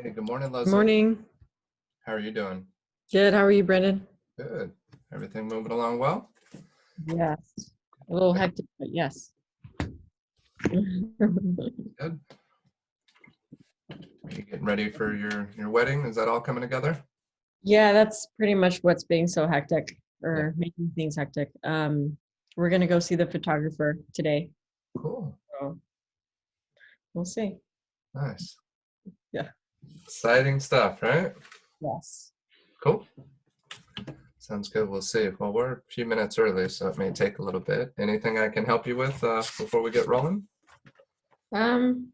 Hey, good morning, Good Leslie. morning. How are you doing? Good. How are you, Brendan? Good. Everything moving along well? Yes. A little hectic, but yes. Good. Are you getting ready for your wedding? Is that all coming together? Yeah, that's pretty much what's being so hectic Yeah. or making things hectic. We're gonna go see the photographer today. Cool. So we'll see. Nice. Yeah. Exciting stuff, right? Yes. Cool. Sounds good. We'll see. Well, we're a few minutes early, so it may take a little bit. Anything I can help you with before we get rolling? Um,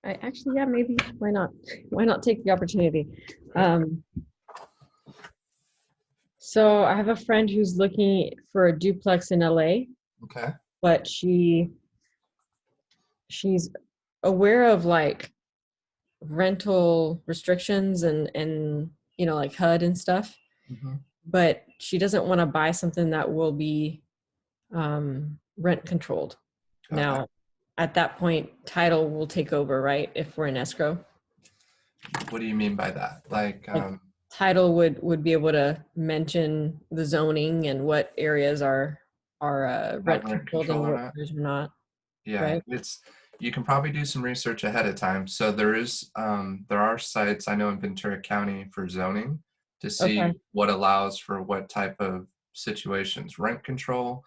I actually, yeah, maybe. Why not? Why not take the opportunity? Um, so I have a friend who's looking for a duplex in LA, Okay. but she's aware of like rental restrictions and like HUD and stuff, Mm-hmm. but she doesn't want to buy something that will be rent controlled. Okay. Now, at that point, title will take over, right? If we're in escrow, What do you mean by that? Like, like title would be able to mention the zoning and what areas are have rent rent controlled and control or what not? areas are not, Yeah, right? you can probably do some research ahead of time. So there are sites I know in Ventura County for zoning to Okay. see what allows for what type of situations. Rent control,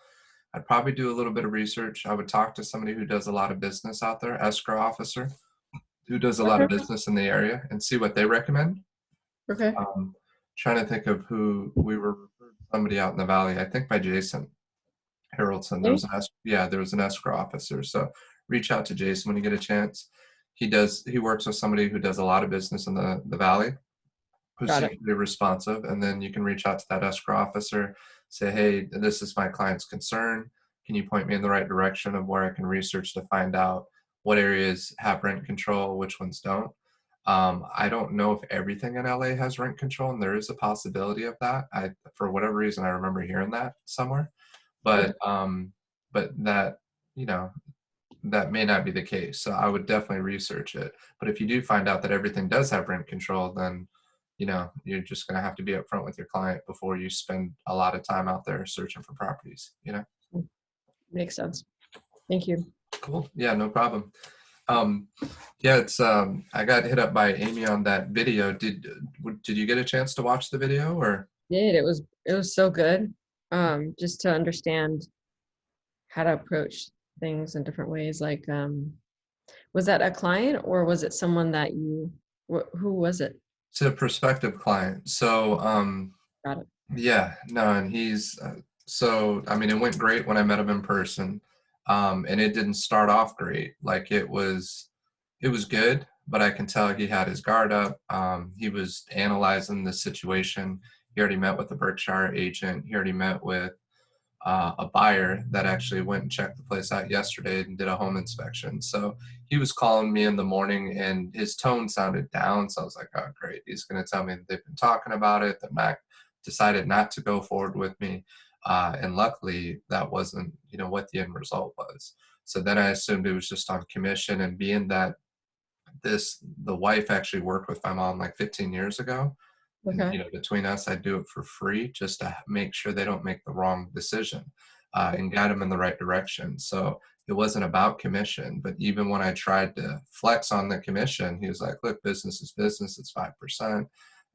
I'd probably do a little bit of research. I would talk to somebody who does a lot of business out there, escrow officer, who does a lot of Okay. business in the area and see what they recommend. Okay. Um, Trying to think of who we were referred to somebody out in the valley, I think by Jason. Harrelson. There Okay. was there was an escrow officer. So reach out to Jason when you get a chance. He works with somebody who does a lot of business in the valley, who Got seems it. to be responsive. And then you can reach out to that escrow officer, say, hey, this is my client's concern. Can you point me in the right direction of where I can research to find out what areas have rent control, which ones don't? I don't know if everything in LA has rent control, and there is a possibility of that. For whatever reason, I remember hearing that somewhere, Okay. but that you know that may not be the case. So I would definitely research it. But if you do find out that everything does have rent control, then you're just going to have to be upfront with your client before you spend a lot of time out there searching for properties. Makes sense. Thank you. Cool. Yeah, no problem. um yeah, it's I got hit up by Amy on that video. Did you get a chance to watch the video? Or Did it was so good, just to understand how to approach things in different ways. Like, was that a client or was it someone that who was it? it's a prospective client. So Got it. yeah, no, and he's so I mean, it went great when I met him in person, and it didn't start off great. Like it was good, but I can tell he had his guard up. He was analyzing the situation. He already met with the Berkshire agent. He already met with a buyer that actually went and checked the place out yesterday and did a home inspection. So he was calling me in the morning, and his tone sounded down. So I was like, oh, great. He's going to tell me that they've been talking about it, that Mac decided not to go forward with me. And luckily, that wasn't, what the end result was. So then I assumed it was just on commission. And being that the wife actually worked with my mom like 15 years ago, and Okay. between us, I do it for free just to make sure they don't make the wrong decision, and guide them in the right direction. So it wasn't about commission, but even when I tried to flex on the commission, he was like, look, business is business, it's 5%.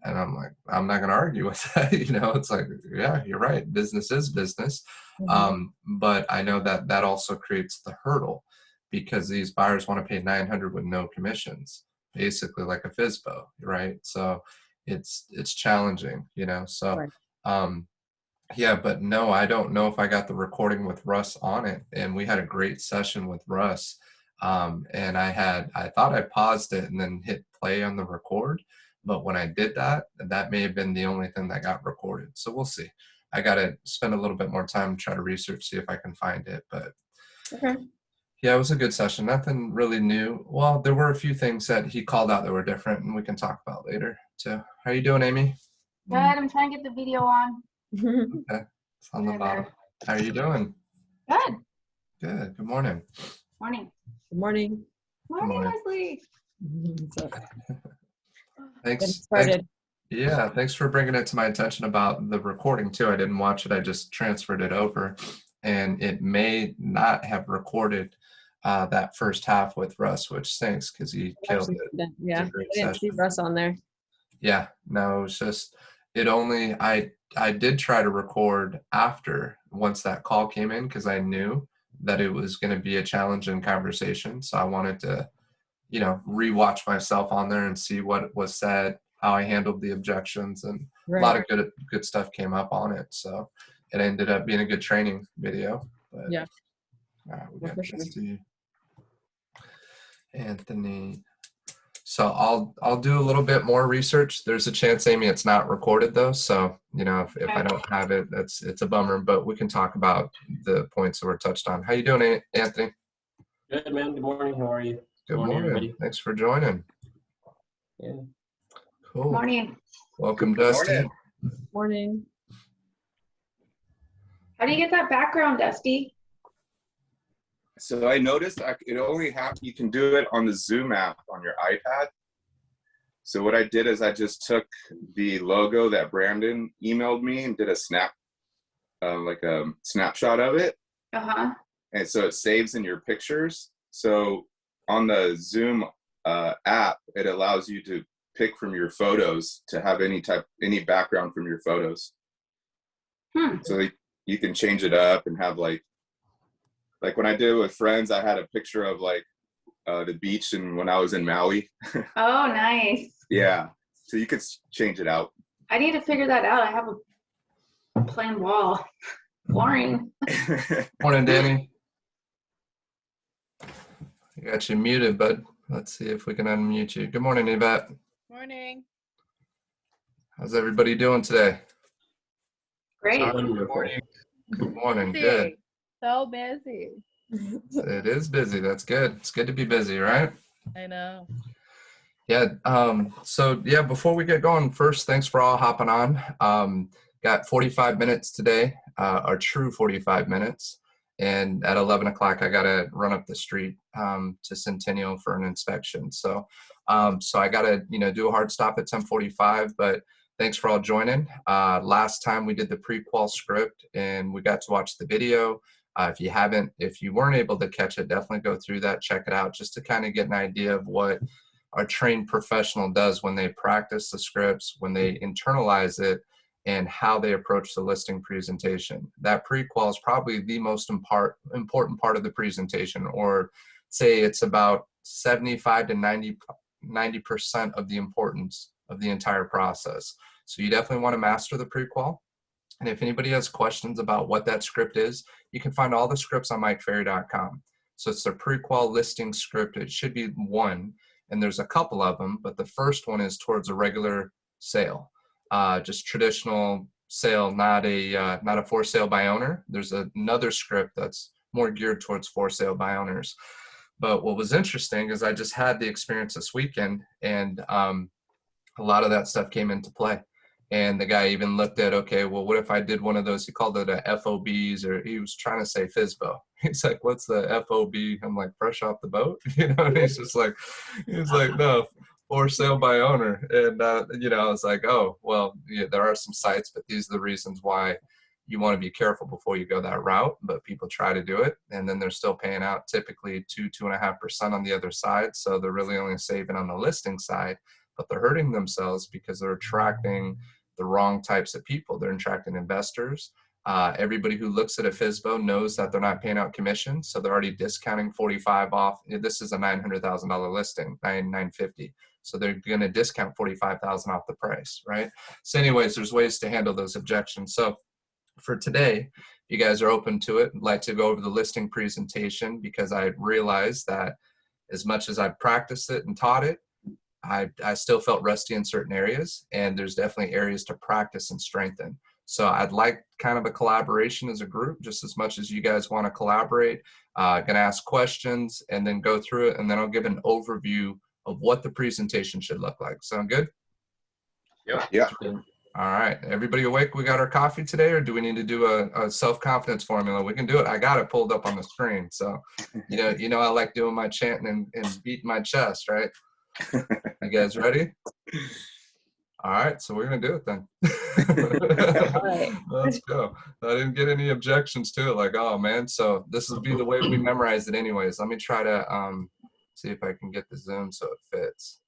And I'm like, I'm not going to argue with that. It's like, yeah, you're right, business is business. Mhm. But I know that that also creates the hurdle, because these buyers want to pay 900 with no commissions, basically like a FISBO, right? So it's challenging. So Right. um yeah, but no, I don't know if I got the recording with Russ on it. And we had a great session with Russ. And I thought I paused it and then hit play on the record, but when I did that, that may have been the only thing that got recorded. So we'll see. I got to spend a little bit more time to try to research, see if I can find it. But Okay. yeah, it was a good session. Nothing really new. Well, there were a few things that he called out that were different, and we can talk about later too. How you doing, Amy? Good. I'm trying to get the video on. Okay, it's on the There, bottom. there. How are you doing? Good. Good. Good morning. Morning. Good morning. Good Morning, morning. Leslie. What's up? Get Thanks. started. Yeah, thanks for bringing it to my attention about the recording too. I didn't watch it. I just transferred it over, and it may not have recorded that first half with Russ, which stinks because he killed Actually, it. It's yeah, a I great didn't see session. Russ on there. Yeah, no, it was just it only I did try to record after once that call came in because I knew that it was going to be a challenging conversation. So I wanted to, rewatch myself on there and see what was said, how I handled the objections, and a lot Right. of good stuff came up on it. So it ended up being a good training video. But Yeah, we well, got for sure. Misty, Anthony. So I'll do a little bit more research. There's a chance, Amy, it's not recorded though. So if I Okay. don't have it, it's a bummer. But we can talk about the points that were touched on. How you doing, Anthony? Good, man. Good morning. How are you? Good Morning, morning. everybody. Thanks for joining. Yeah. Cool. Morning. Welcome, Good Dusty. morning. Morning. How do you get that background, Dusty? So I noticed it only you can do it on the Zoom app on your iPad. So what I did is I just took the logo that Brandon emailed me and did a like a snapshot of it. Uh-huh. And so it saves in your pictures. So on the Zoom app, it allows you to pick from your photos to have any background from your photos. So you can change it up and have like when I did it with friends, I had a picture of like the beach and when I was in Maui. Oh, nice. Yeah. So you could change it out. I need to figure that out. I have a plain wall. Boring. Morning, Danny. I got you muted, bud. Let's see if we can unmute you. Good morning, Yvette. Morning. How's everybody doing today? Great. Wonderful. Good morning. Busy. Good. So busy. It is busy. That's good. It's good to be busy, right? I know. Yeah. So yeah, before we get going, first, thanks for all hopping on. Got 45 minutes today, our true 45 minutes. And at 11 o'clock, I got to run up the street to Centennial for an inspection. So I got to, do a hard stop at 10:45, but thanks for all joining. Last time we did the pre-qual script and we got to watch the video. If you weren't able to catch it, definitely go through that, check it out, just to kind of get an idea of what our trained professional does when they practice the scripts, when they internalize it, and how they approach the listing presentation. That pre-qual is probably the most important part of the presentation, or say it's about 75 to 90% of the importance of the entire process. So you definitely want to master the pre-qual. And if anybody has questions about what that script is, you can find all the scripts on MikeFerry.com. So it's the pre-qual listing script. It should be one, and there's a couple of them, but the first one is towards a regular sale, just traditional sale, not a for sale by owner. There's another script that's more geared towards for sale by owners. But what was interesting is I just had the experience this weekend, and a lot of that stuff came into play. And the guy even looked at, okay, well, what if I did one of those? He called it a FOBs, or he was trying to say FISBO. He's like, what's the FOB? I'm like, fresh off the boat, And he's like, no, for sale by owner. And I was like, oh, well, yeah, there are some sites, but these are the reasons why you want to be careful before you go that route. But people try to do it, and then they're still paying out typically 2.5% on the other side. So they're really only saving on the listing side, but they're hurting themselves because they're attracting the wrong types of people. They're attracting investors. Everybody who looks at a FISBO knows that they're not paying out commission, so they're already discounting 45 off. This is a $900,000 listing, $950. So they're going to discount 45,000 off the price, right? So anyways, there's ways to handle those objections. So for today, if you guys are open to it, I'd like to go over the listing presentation, because I realized that as much as I've practiced it and taught it, I still felt rusty in certain areas, and there's definitely areas to practice and strengthen. So I'd like kind of a collaboration as a group, just as much as you guys want to collaborate. Gonna ask questions and then go through it, and then I'll give an overview of what the presentation should look like. Sound good? Yeah. All right, everybody awake? We got our coffee today, or do we need to do a self-confidence formula? We can do it. I got it pulled up on the screen. So, I like doing my chanting and beating my chest, right? You guys ready? All right, so we're gonna do it then. right. Let's go. I didn't get any objections to it, like, oh man, so this will be the way we memorize it anyways. Let me try to see if I can get the zoom so it fits.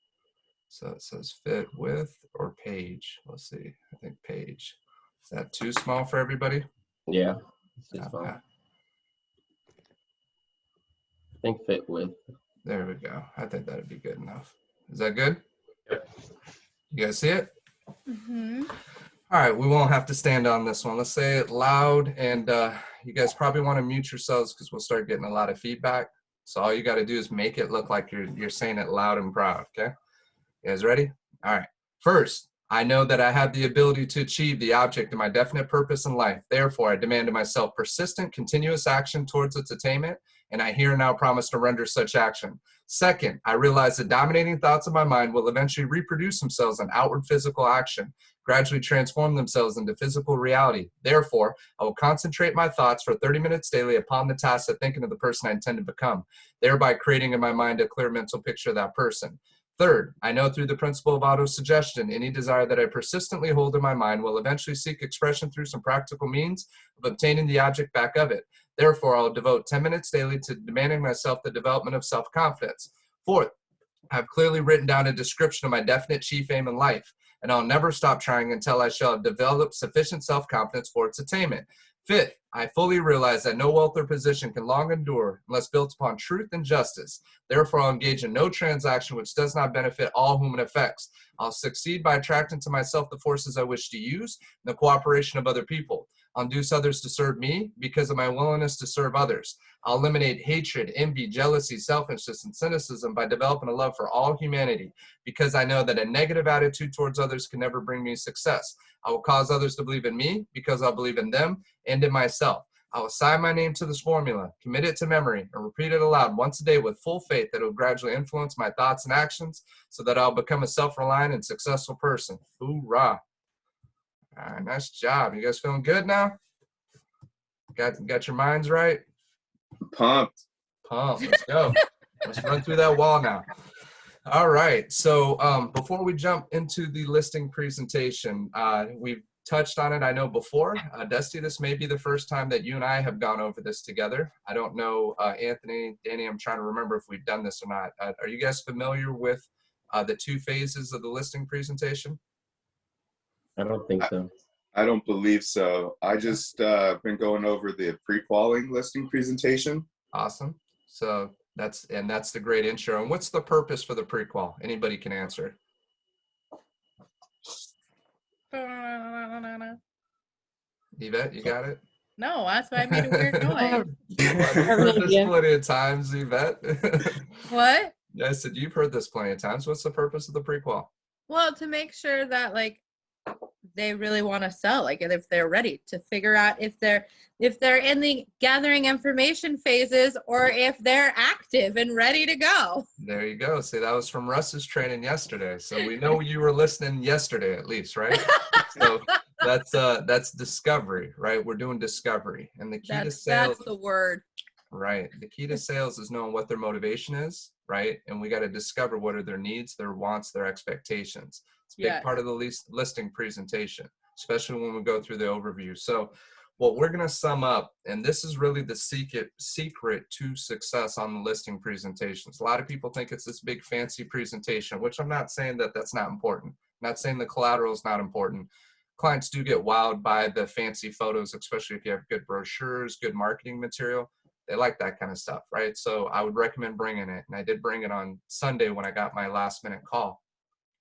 So it says fit width or page. Let's see. I think page. Is that too small for everybody? Yeah. This is Okay. fine. I think fit with. There we go. I think that'd be good enough. Is that good? Yep. You guys see it? Mm-hmm. All right, we won't have to stand on this one. Let's say it loud, and you guys probably want to mute yourselves because we'll start getting a lot of feedback. So all you got to do is make it look like you're saying it loud and proud, okay? You guys ready? All right. First, I know that I have the ability to achieve the object of my definite purpose in life. Therefore, I demand of myself persistent, continuous action towards its attainment, and I here now promise to render such action. Second, I realize the dominating thoughts of my mind will eventually reproduce themselves in outward physical action, gradually transform themselves into physical reality. Therefore, I will concentrate my thoughts for 30 minutes daily upon the task of thinking of the person I intend to become, thereby creating in my mind a clear mental picture of that person. Third, I know through the principle of auto-suggestion, any desire that I persistently hold in my mind will eventually seek expression through some practical means of obtaining the object back of it. Therefore, I'll devote 10 minutes daily to demanding myself the development of self-confidence. Fourth, I've clearly written down a description of my definite chief aim in life, and I'll never stop trying until I shall have developed sufficient self-confidence for its attainment. Fifth, I fully realize that no wealth or position can long endure unless built upon truth and justice. Therefore, I'll engage in no transaction which does not benefit all whom it affects. I'll succeed by attracting to myself the forces I wish to use and the cooperation of other people. I'll induce others to serve me because of my willingness to serve others. I'll eliminate hatred, envy, jealousy, selfishness, and cynicism by developing a love for all humanity because I know that a negative attitude towards others can never bring me success. I will cause others to believe in me because I'll believe in them and in myself. I will sign my name to this formula, commit it to memory, and repeat it aloud once a day with full faith that it will gradually influence my thoughts and actions so that I'll become a self-reliant and successful person. Hoorah. All right, nice job. You guys feeling good now? Got your minds right? Pumped. Pumped. Let's go. Let's run through that wall now. All right. So before we jump into the listing presentation, we've touched on it, I know, before. Dusty, this may be the first time that you and I have gone over this together. I don't know, Anthony, Danny, I'm trying to remember if we've done this or not. Are you guys familiar with the two phases of the listing presentation? I don't think so. I don't believe so. I just been going over the pre-qualing listing presentation. Awesome. So that's the great intro. And what's the purpose for the pre-qual? Anybody can answer. Yvette, you got it? No, that's why I made a weird noise. You've heard this plenty of times, Yvette. What? I said you've heard this plenty of times. What's the purpose of the pre-qual? Well, to make sure that like they really want to sell, like if they're ready to figure out if they're in the gathering information phases or if they're active and ready to go. There you go. See, that was from Russ's training yesterday. So we know you were listening yesterday at least, right? So that's discovery, right? We're doing discovery. And the key to sales, That's the word. right? The key to sales is knowing what their motivation is, right? And we got to discover what are their needs, their wants, their expectations. It's a big Yes. part of the listing presentation, especially when we go through the overview. So what we're going to sum up, and this is really the secret to success on the listing presentations. A lot of people think it's this big fancy presentation, which I'm not saying that that's not important. I'm not saying the collateral is not important. Clients do get wowed by the fancy photos, especially if you have good brochures, good marketing material. They like that kind of stuff, right? So I would recommend bringing it. And I did bring it on Sunday when I got my last minute call.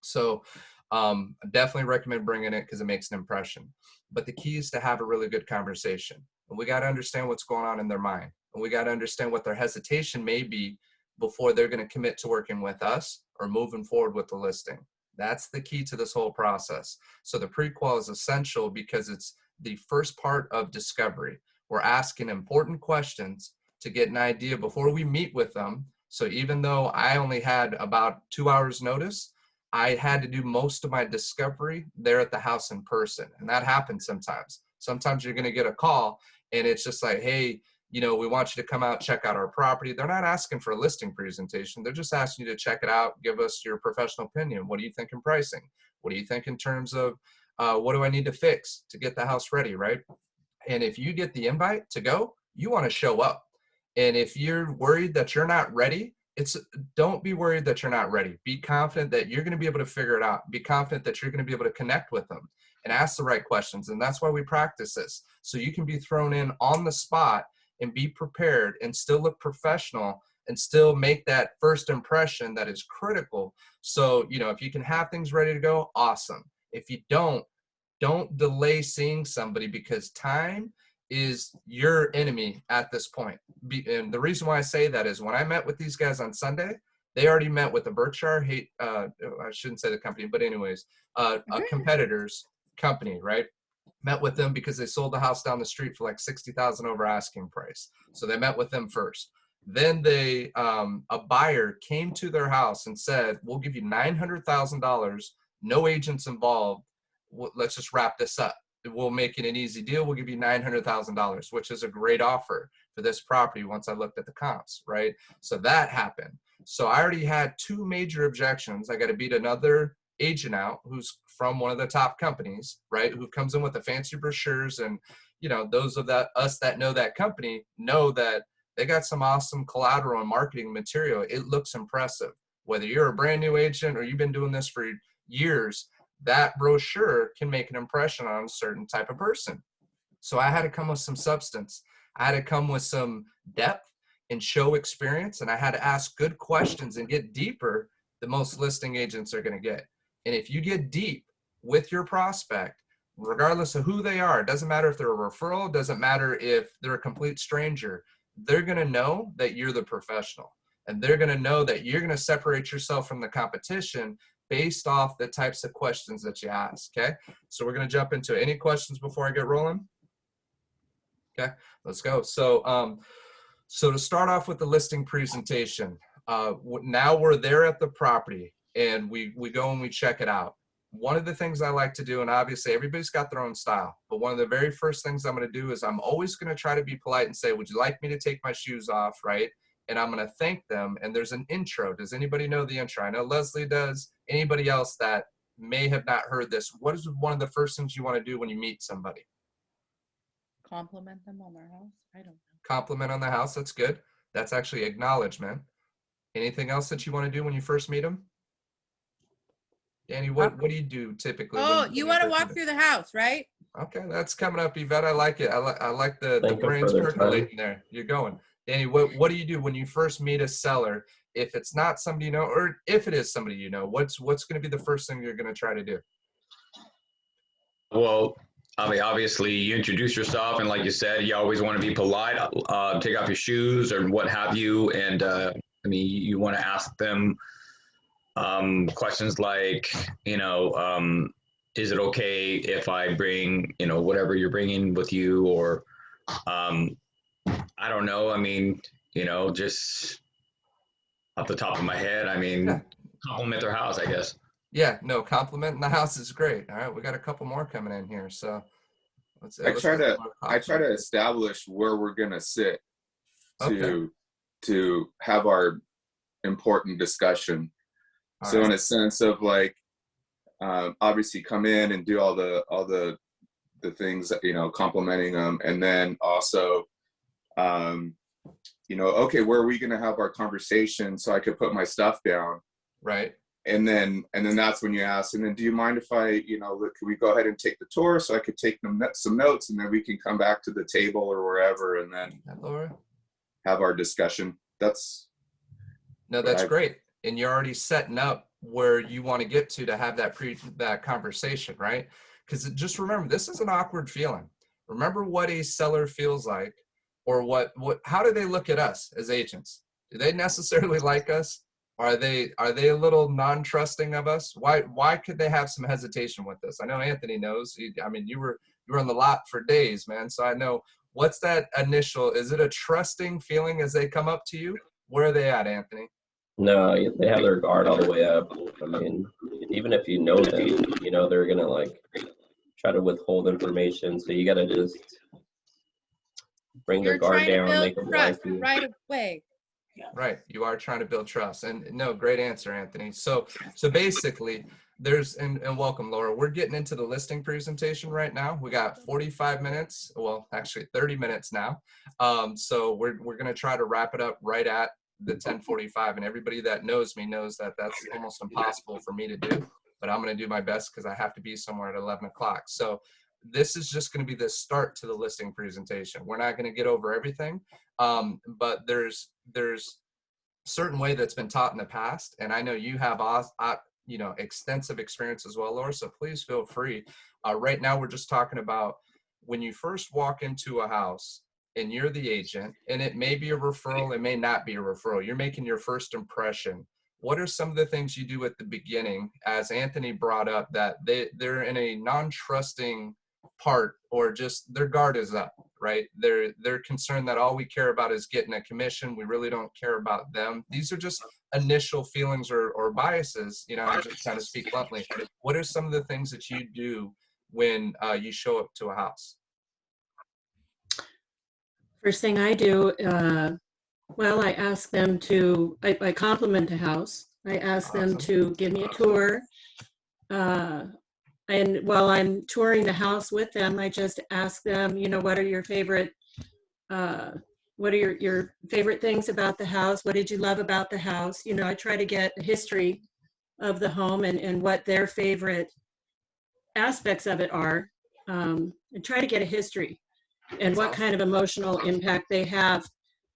So I definitely recommend bringing it because it makes an impression. But the key is to have a really good conversation. And we got to understand what's going on in their mind. And we got to understand what their hesitation may be before they're going to commit to working with us or moving forward with the listing. That's the key to this whole process. So the pre-qual is essential because it's the first part of discovery. We're asking important questions to get an idea before we meet with them. So even though I only had about 2 hours notice, I had to do most of my discovery there at the house in person. And that happens sometimes. Sometimes you're going to get a call and it's just like, hey, we want you to come out, check out our property. They're not asking for a listing presentation. They're just asking you to check it out, give us your professional opinion. What do you think in pricing? What do you think in terms of what do I need to fix to get the house ready, right? And if you get the invite to go, you want to show up. And if you're worried that you're not ready, don't be worried that you're not ready. Be confident that you're going to be able to figure it out. Be confident that you're going to be able to connect with them and ask the right questions. And that's why we practice this. So you can be thrown in on the spot and be prepared and still look professional and still make that first impression that is critical. So, if you can have things ready to go, awesome. If you don't delay seeing somebody, because time is your enemy at this point. And the reason why I say that is when I met with these guys on Sunday, they already met with the Berkshire, I shouldn't say the company, but anyways, a competitor's company, right? Met with them because they sold the house down the street for like $60,000 over asking price. So they met with them first. Then a buyer came to their house and said, we'll give you $900,000, no agents involved. Let's just wrap this up. We'll make it an easy deal. We'll give you $900,000, which is a great offer for this property once I looked at the comps, right? So that happened. So I already had two major objections. I got to beat another agent out who's from one of the top companies, right? Who comes in with the fancy brochures, and those of us that know that company know that they got some awesome collateral and marketing material. It looks impressive. Whether you're a brand new agent or you've been doing this for years, that brochure can make an impression on a certain type of person. So I had to come with some substance. I had to come with some depth and show experience, and I had to ask good questions and get deeper than most listing agents are going to get. And if you get deep with your prospect, regardless of who they are, it doesn't matter if they're a referral, it doesn't matter if they're a complete stranger, they're going to know that you're the professional, and they're going to know that you're going to separate yourself from the competition based off the types of questions that you ask. Okay, so we're going to jump into any questions before I get rolling. Okay, let's go. So to start off with the listing presentation, now we're there at the property and we go and we check it out. One of the things I like to do, and obviously everybody's got their own style, but one of the very first things I'm going to do is I'm always going to try to be polite and say, would you like me to take my shoes off, right? And I'm going to thank them. And there's an intro. Does anybody know the intro? I know Leslie does. Anybody else that may have not heard this, what is one of the first things you want to do when you meet somebody? Compliment them on their house. I don't know. Compliment on the house. That's good. That's actually acknowledgement. Anything else that you want to do when you first meet them? Danny, what do you do typically? Oh, you want to walk through the house, right? Okay, that's coming up, Yvette. I like it. I like the brains further percolating there. You're going. Danny, what do you do when you first meet a seller? If it's not somebody you know, or if it is somebody you know, what's going to be the first thing you're going to try to do? Well, I mean, obviously you introduce yourself, and like you said, you always want to be polite, take off your shoes or what have you. And I mean, you want to ask them questions like, is it okay if I bring, whatever you're bringing with you, or I don't know. I mean, just off the top of my head, I mean, Yeah. Compliment their house, I guess. Yeah, no, complimenting the house is great. All right, we got a couple more coming in here, so I try to establish where we're gonna sit to have our important discussion. So in a sense of like, obviously come in and do all the things that, complimenting them, and then also, okay, where are we going to have our conversation so I could put my stuff down, right? And then that's when you ask, and then do you mind if I, can we go ahead and take the tour so I could take some notes, and then we can come back to the table or wherever, and then have our discussion. That's great. And you're already setting up where you want to get to have that conversation, right? Because just remember, this is an awkward feeling. Remember what a seller feels like, or how do they look at us as agents? Do they necessarily like us? Are they a little non-trusting of us? Why could they have some hesitation with this? I know Anthony knows. You were on the lot for days, man. So I know, what's that initial, is it a trusting feeling as they come up to you? Where are they at, Anthony? No, they have their guard all the way up. I mean, even if you know them, they're gonna try to withhold information. So you gotta just bring their You're guard trying to down, build make them trust wifey. right away. Right. You are trying to build trust. And no, great answer, Anthony. So basically there's, and welcome, Laura. We're getting into the listing presentation right now. We got 45 minutes. Well, actually 30 minutes now. So we're going to try to wrap it up right at the 10:45. And everybody that knows me knows that that's almost impossible for me to do, but I'm going to do my best because I have to be somewhere at 11 o'clock. So this is just going to be the start to the listing presentation. We're not going to get over everything. But there's certain way that's been taught in the past, and I know you have extensive experience as well, Laura, so please feel free. Right now we're just talking about when you first walk into a house and you're the agent, and it may be a referral, it may not be a referral, you're making your first impression. What are some of the things you do at the beginning, as Anthony brought up, that they're in a non-trusting part, or just their guard is up, right? They're concerned that all we care about is getting a commission. We really don't care about them. These are just initial feelings or biases, I just kind of speak bluntly. What are some of the things that you do when you show up to a house? First thing I do, well, I ask them to, I compliment the house. I ask them Awesome. to give me a tour. And while I'm touring the house with them, I just ask them, what are your favorite, what are your favorite things about the house? What did you love about the house? I try to get a history of the home and what their favorite aspects of it are. I try to get a history and what kind of emotional impact they have.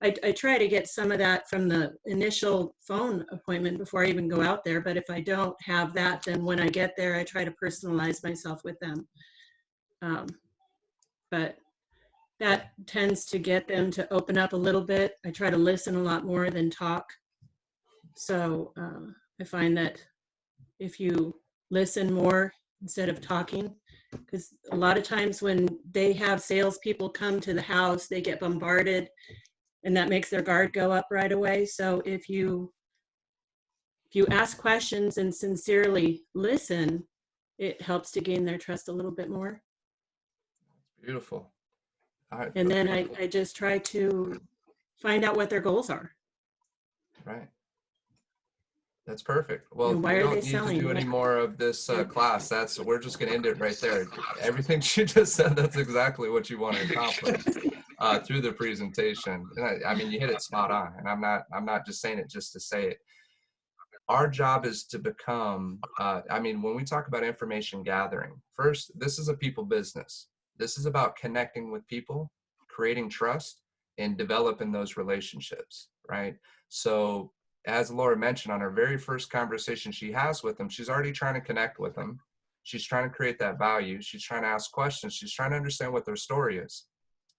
I try to get some of that from the initial phone appointment before I even go out there. But if I don't have that, then when I get there, I try to personalize myself with them. But that tends to get them to open up a little bit. I try to listen a lot more than talk. So I find that if you listen more instead of talking, because a lot of times when they have salespeople come to the house, they get bombarded, and that makes their guard go up right away. So if you ask questions and sincerely listen, it helps to gain their trust a little bit more. Beautiful. All right. And then I just try to find out what their goals are. Right. That's perfect. Well, And why we are don't they need selling? to do any more of this Yeah. class. We're just going to end it right there. Everything she just said, that's exactly what you want to accomplish through the presentation. And I mean, you hit it spot on. And I'm not just saying it just to say it. Our job is to become, when we talk about information gathering, first, this is a people business. This is about connecting with people, creating trust, and developing those relationships, right? So as Laura mentioned, on her very first conversation she has with them, she's already trying to connect with them. She's trying to create that value. She's trying to ask questions. She's trying to understand what their story is.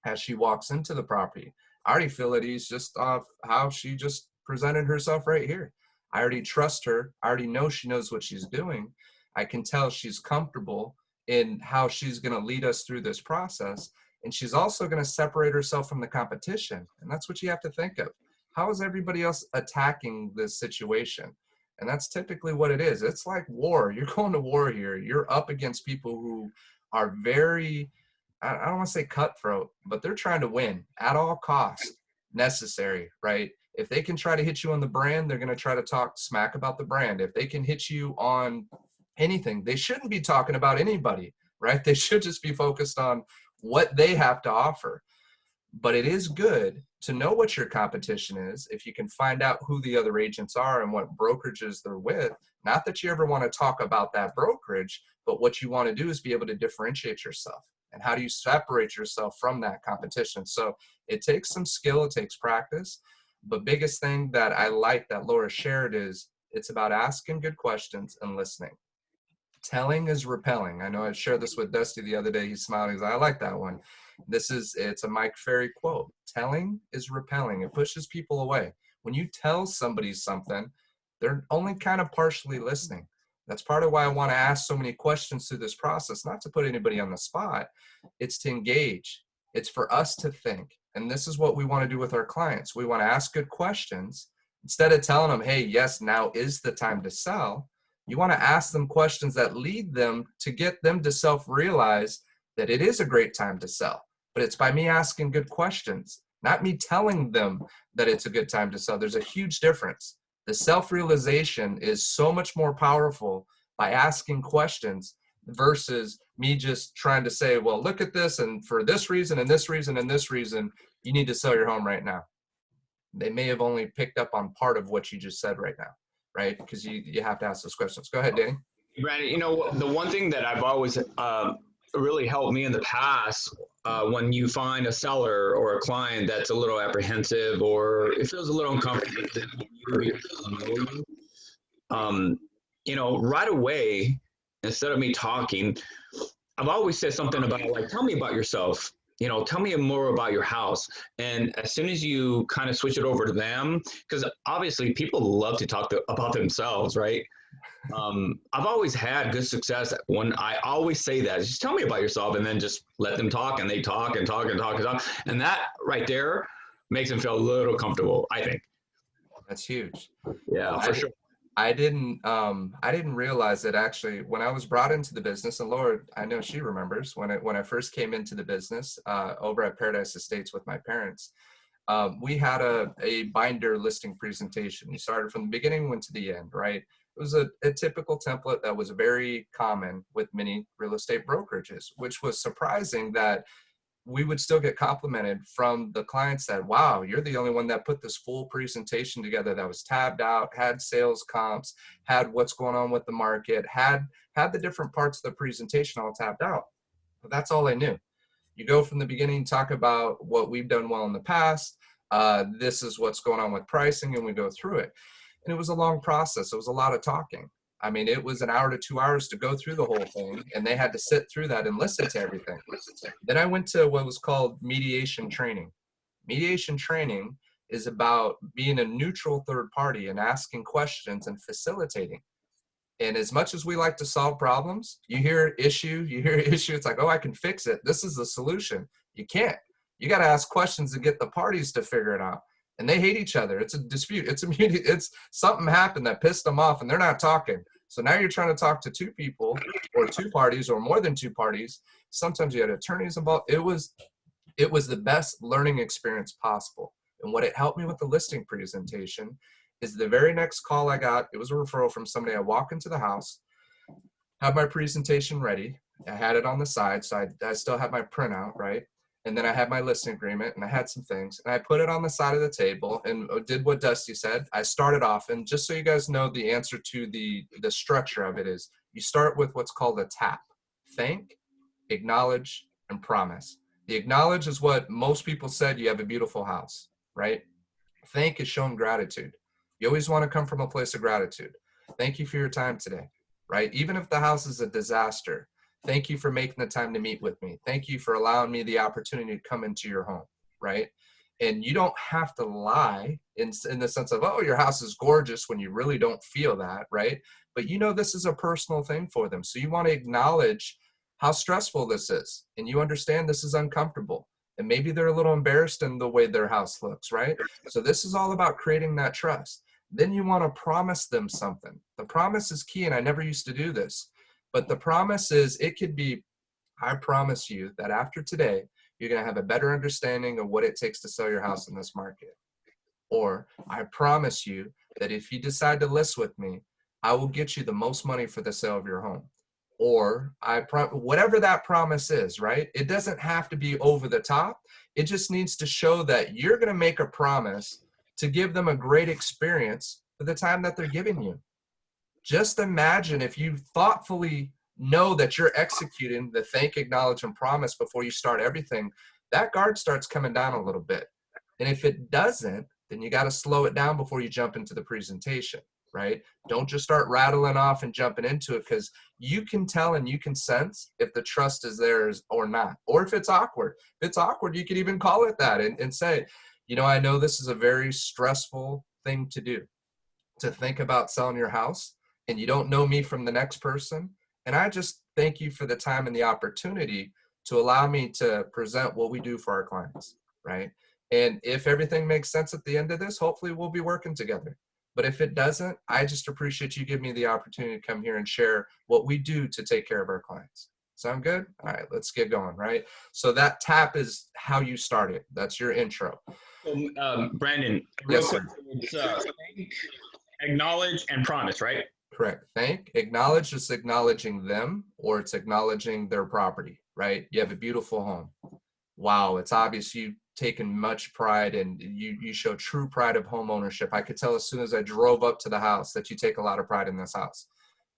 As she walks into the property, I already feel at ease just off how she just presented herself right here. I already trust her. I already know she knows what she's doing. I can tell she's comfortable in how she's going to lead us through this process. And she's also going to separate herself from the competition. And that's what you have to think of. How is everybody else attacking this situation? And that's typically what it is. It's like war. You're going to war here. You're up against people who are very, I don't want to say cutthroat, but they're trying to win at all costs necessary, right? If they can try to hit you on the brand, they're going to try to talk smack about the brand. If they can hit you on anything, they shouldn't be talking about anybody, right? They should just be focused on what they have to offer. But it is good to know what your competition is if you can find out who the other agents are and what brokerages they're with. Not that you ever want to talk about that brokerage, but what you want to do is be able to differentiate yourself. And how do you separate yourself from that competition? So it takes some skill, it takes practice. But biggest thing that I like that Laura shared is it's about asking good questions and listening. Telling is repelling. I know I shared this with Dusty the other day. He smiled. He's like, I like that one. It's a Mike Ferry quote. Telling is repelling. It pushes people away. When you tell somebody something, they're only kind of partially listening. That's part of why I want to ask so many questions through this process, not to put anybody on the spot. It's to engage. It's for us to think. And this is what we want to do with our clients. We want to ask good questions. Instead of telling them, hey, yes, now is the time to sell, you want to ask them questions that lead them to get them to self-realize that it is a great time to sell. but it's by me asking good questions, not me telling them that it's a good time to sell. There's a huge difference. The self-realization is so much more powerful by asking questions versus me just trying to say, well, look at this, and for this reason and this reason and this reason, you need to sell your home right now. They may have only picked up on part of what you just said right now, right? Because you have to ask those questions. Go ahead, Danny. Brandon, you know, the one thing that I've always really helped me in the past, when you find a seller or a client that's a little apprehensive or it feels a little uncomfortable you know, right away, instead of me talking, I've always said something about like, tell me about yourself. You know, tell me more about your house. And as soon as you kind of switch it over to them, because obviously people love to talk about themselves, right? I've always had good success when I always say that, just tell me about yourself, and then just let them talk, and they talk and talk and talk and talk. And that right there makes them feel a little comfortable, I think. That's huge. Yeah, for sure. I didn't realize that actually when I was brought into the business, and Laura, I know she remembers when I first came into the business over at Paradise Estates with my parents. We had a binder listing presentation. You started from the beginning, went to the end, right? It was a typical template that was very common with many real estate brokerages, which was surprising that we would still get complimented from the clients that, wow, you're the only one that put this full presentation together that was tabbed out, had sales comps, had what's going on with the market, had the different parts of the presentation all tabbed out. But that's all I knew. You go from the beginning, talk about what we've done well in the past. This is what's going on with pricing, and we go through it. And it was a long process. It was a lot of talking. I mean, it was an hour to 2 hours to go through the whole thing, and they had to sit through that and listen to everything. Then I went to what was called mediation training. Mediation training is about being a neutral third party and asking questions and facilitating. And as much as we like to solve problems, you hear issue, it's like, oh, I can fix it. This is the solution. You can't. You got to ask questions and get the parties to figure it out. And they hate each other. It's a dispute. It's something happened that pissed them off, and they're not talking. So now you're trying to talk to two people or two parties or more than two parties. Sometimes you had attorneys involved. It was the best learning experience possible. And what it helped me with the listing presentation is the very next call I got, it was a referral from somebody. I walk into the house, have my presentation ready. I had it on the side, so I still have my printout, right? And then I had my listing agreement, and I had some things, and I put it on the side of the table and did what Dusty said. I started off, and just so you guys know, the answer to the structure of it is you start with what's called a TAP: thank, acknowledge, and promise. The acknowledge is what most people said: you have a beautiful house, right? Thank is showing gratitude. You always want to come from a place of gratitude. Thank you for your time today, right? Even if the house is a disaster, thank you for making the time to meet with me. Thank you for allowing me the opportunity to come into your home, right? And you don't have to lie in the sense of, oh, your house is gorgeous, when you really don't feel that, right? But you know this is a personal thing for them. So you want to acknowledge how stressful this is. And you understand this is uncomfortable. And maybe they're a little embarrassed in the way their house looks, right? So this is all about creating that trust. Then you want to promise them something. The promise is key, and I never used to do this. But the promise is, it could be, I promise you that after today, you're going to have a better understanding of what it takes to sell your house in this market. Or I promise you that if you decide to list with me, I will get you the most money for the sale of your home. Or whatever that promise is, right? It doesn't have to be over the top. It just needs to show that you're going to make a promise to give them a great experience for the time that they're giving you. Just imagine if you thoughtfully know that you're executing the thank, acknowledge, and promise before you start everything, that guard starts coming down a little bit. And if it doesn't, then you got to slow it down before you jump into the presentation, right? Don't just start rattling off and jumping into it, because you can tell and you can sense if the trust is there or not, or if it's awkward. If it's awkward, you could even call it that and say, you know, I know this is a very stressful thing to do, to think about selling your house, and you don't know me from the next person. And I just thank you for the time and the opportunity to allow me to present what we do for our clients, right? And if everything makes sense at the end of this, hopefully we'll be working together. But if it doesn't, I just appreciate you giving me the opportunity to come here and share what we do to take care of our clients. Sound good? All right, let's get going, right? So that tap is how you start it. That's your intro. So, Brandon, real Yes, quick, sir. it's thank, acknowledge, and promise, right? Correct. Thank. Acknowledge is acknowledging them, or it's acknowledging their property, right? You have a beautiful home. Wow, it's obvious you've taken much pride, and you show true pride of home ownership. I could tell as soon as I drove up to the house that you take a lot of pride in this house.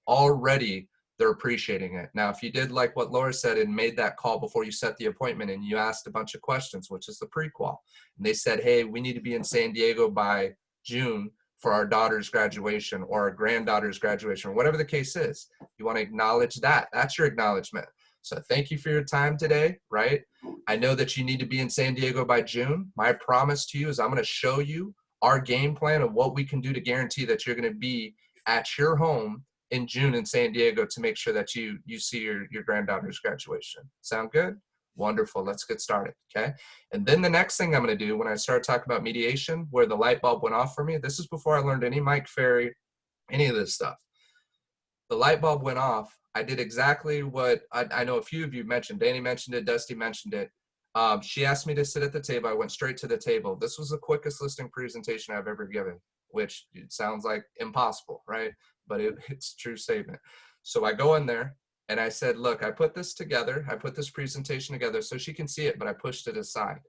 Already they're appreciating it. Now, if you did like what Laura said and made that call before you set the appointment and you asked a bunch of questions, which is the pre-qual, and they said, hey, we need to be in San Diego by June for our daughter's graduation or our granddaughter's graduation, or whatever the case is, you want to acknowledge that. That's your acknowledgement. So thank you for your time today, right? I know that you need to be in San Diego by June. My promise to you is I'm going to show you our game plan of what we can do to guarantee that you're going to be at your home in June in San Diego to make sure that you see your granddaughter's graduation. Sound good? Wonderful. Let's get started. Okay. And then the next thing I'm going to do when I start talking about mediation, where the light bulb went off for me, this is before I learned any Mike Ferry, any of this stuff. The light bulb went off. I did exactly what I know a few of you mentioned. Danny mentioned it. Dusty mentioned it. She asked me to sit at the table. I went straight to the table. This was the quickest listing presentation I've ever given, which it sounds like impossible, right? But it's a true statement. So I go in there and I said, look, I put this together. I put this presentation together so she can see it, but I pushed it aside.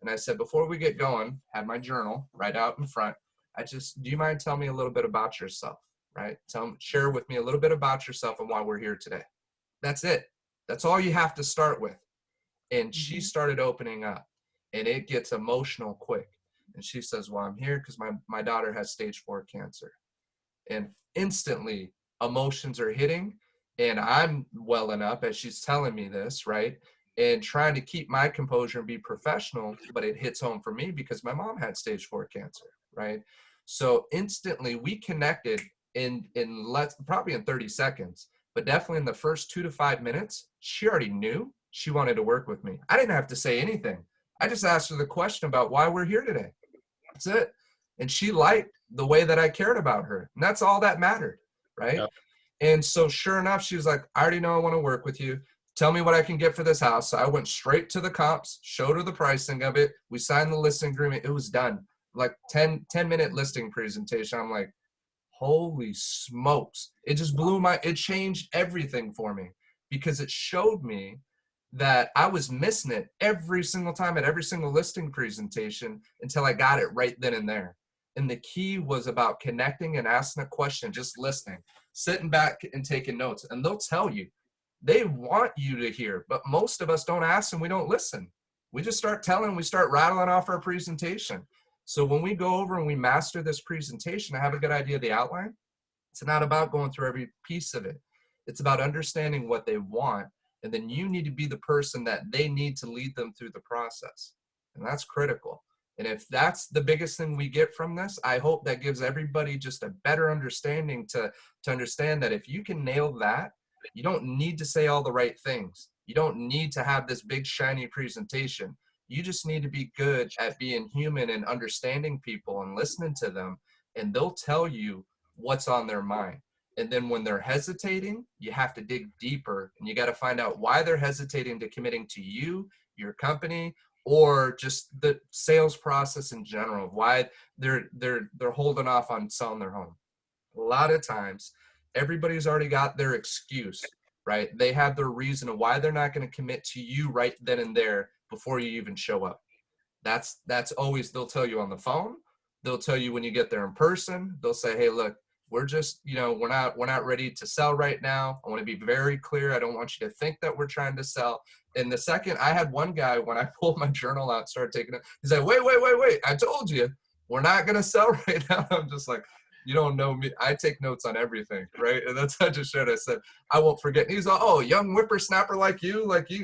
And I said, before we get going, had my journal right out in front. Do you mind telling me a little bit about yourself, right? Share with me a little bit about yourself and why we're here today. That's it. That's all you have to start with. And she started opening up, and it gets emotional quick. And she says, well, I'm here because my daughter has stage 4 cancer. And instantly emotions are hitting, and I'm welling up as she's telling me this, right? And trying to keep my composure and be professional, but it hits home for me because my mom had stage 4 cancer, right? So instantly we connected probably in 30 seconds, but definitely in the first 2 to 5 minutes, she already knew she wanted to work with me. I didn't have to say anything. I just asked her the question about why we're here today. That's it. And she liked the way that I cared about her. And that's all that mattered, right? Yep. And so sure enough, she was like, I already know I want to work with you. Tell me what I can get for this house. So I went straight to the comps, showed her the pricing of it. We signed the listing agreement. It was done. Like 10-minute listing presentation. I'm like, holy smokes. It just it changed everything for me because it showed me that I was missing it every single time at every single listing presentation until I got it right then and there. And the key was about connecting and asking a question, just listening, sitting back and taking notes. And they'll tell you, they want you to hear, but most of us don't ask and we don't listen. We just start telling, we start rattling off our presentation. So when we go over and we master this presentation, I have a good idea of the outline. It's not about going through every piece of it. It's about understanding what they want. And then you need to be the person that they need to lead them through the process. And that's critical. And if that's the biggest thing we get from this, I hope that gives everybody just a better understanding to understand that if you can nail that, you don't need to say all the right things. You don't need to have this big shiny presentation. You just need to be good at being human and understanding people and listening to them. And they'll tell you what's on their mind. And then when they're hesitating, you have to dig deeper and you got to find out why they're hesitating to committing to you, your company, or just the sales process in general, why they're holding off on selling their home. A lot of times, everybody's already got their excuse, right? They have their reason of why they're not going to commit to you right then and there before you even show up. That's always, they'll tell you on the phone. They'll tell you when you get there in person. They'll say, hey, look, we're just, we're not ready to sell right now. I want to be very clear. I don't want you to think that we're trying to sell. And the second, I had one guy, when I pulled my journal out, started taking it, he's like, wait, I told you, we're not going to sell right now. I'm just like, you don't know me. I take notes on everything, right? And that's how I just shared. I said, I won't forget. And he's like, oh, young whippersnapper like you, what do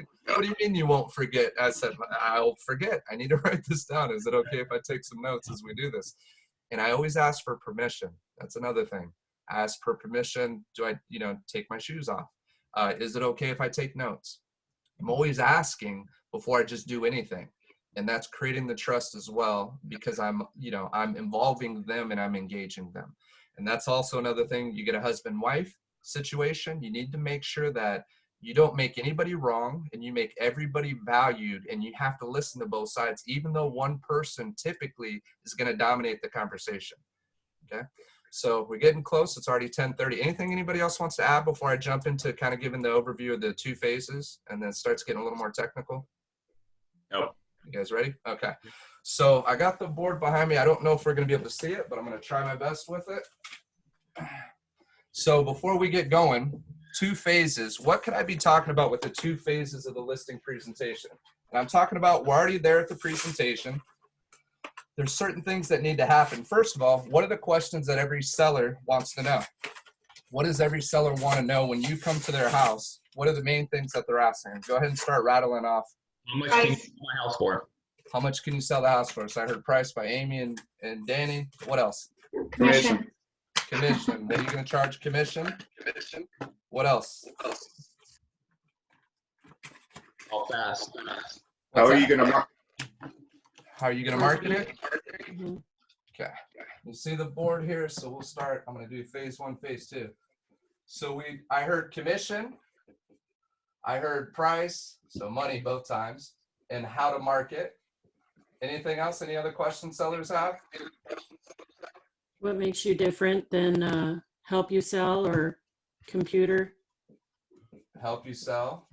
you mean you won't forget? I said, I'll forget. I need to write this down. Is it okay if I take some notes as we do this? And I always ask for permission. That's another thing. I ask for permission. Do I, take my shoes off? Is it okay if I take notes? I'm always asking before I just do anything. And that's creating the trust as well, because I'm involving them and I'm engaging them. And that's also another thing. You get a husband-wife situation. You need to make sure that You don't make anybody wrong, and you make everybody valued, and you have to listen to both sides, even though one person typically is going to dominate the conversation. Okay, so we're getting close. It's already 10:30. Anything anybody else wants to add before I jump into kind of giving the overview of the 2 phases, and then it starts getting a little more technical? Nope. You guys ready? Okay. So I got the board behind me. I don't know if we're going to be able to see it, but I'm going to try my best with it. So before we get going, 2 phases. What could I be talking about with the 2 phases of the listing presentation? And I'm talking about, we're already there at the presentation. There's certain things that need to happen. First of all, what are the questions that every seller wants to know? What does every seller want to know when you come to their house? What are the main things that they're asking? Go ahead and start rattling off. How much can you sell my house for? How much can you sell the house for? So I heard price by Amy and Danny. What else? Commission. Commission. What are you going to charge commission? What else? How fast? How are you going to How are you going to market it? Mhm. Okay. You see the board here, so we'll start. I'm going to do phase 1, phase 2. So I heard commission, I heard price, so money both times, and how to market. Anything else? Any other questions sellers have? What makes you different than Help You Sell or Computer? Help you sell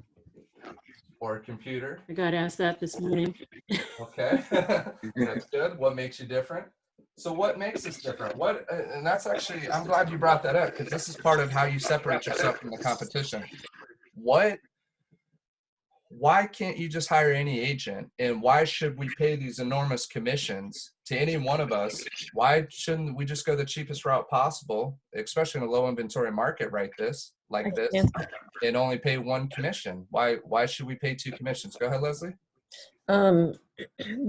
or computer. I got asked that this morning. Okay. That's good. What makes you different? So what makes us different? And that's actually, I'm glad you brought that up, because this is part of how you separate yourself from the competition. Why can't you just hire any agent? And why should we pay these enormous commissions to any one of us? Why shouldn't we just go the cheapest route possible, especially in a low inventory market like this, and only pay 1 commission? Why should we pay 2 commissions? Go ahead, Leslie.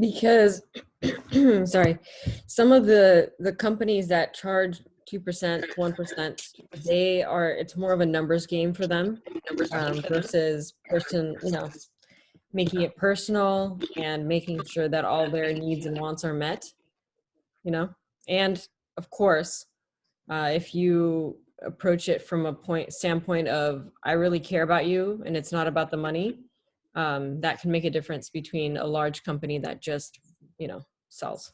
Because sorry, some of the companies that charge 2%, 1%, it's more of a numbers game for them, versus making it personal and making sure that all their needs and wants are met, and of course, if you approach it from a standpoint of, I really care about you and it's not about the money, that can make a difference between a large company that just sells.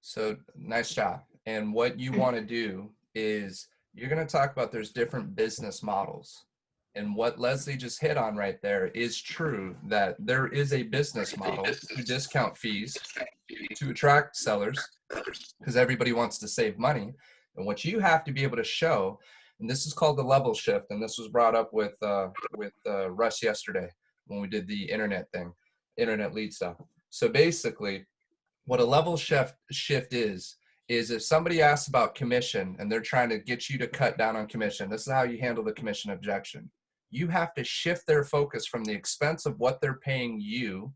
So nice job. And what you want to do is, you're going to talk about, there's different business models. And what Leslie just hit on right there is true, that there is a business model to discount fees to attract sellers, because everybody wants to save money. And what you have to be able to show, and this is called the level shift, and this was brought up with Russ yesterday when we did the internet lead stuff. So basically, what a level shift is if somebody asks about commission and they're trying to get you to cut down on commission, this is how you handle the commission objection. You have to shift their focus from the expense of what they're paying you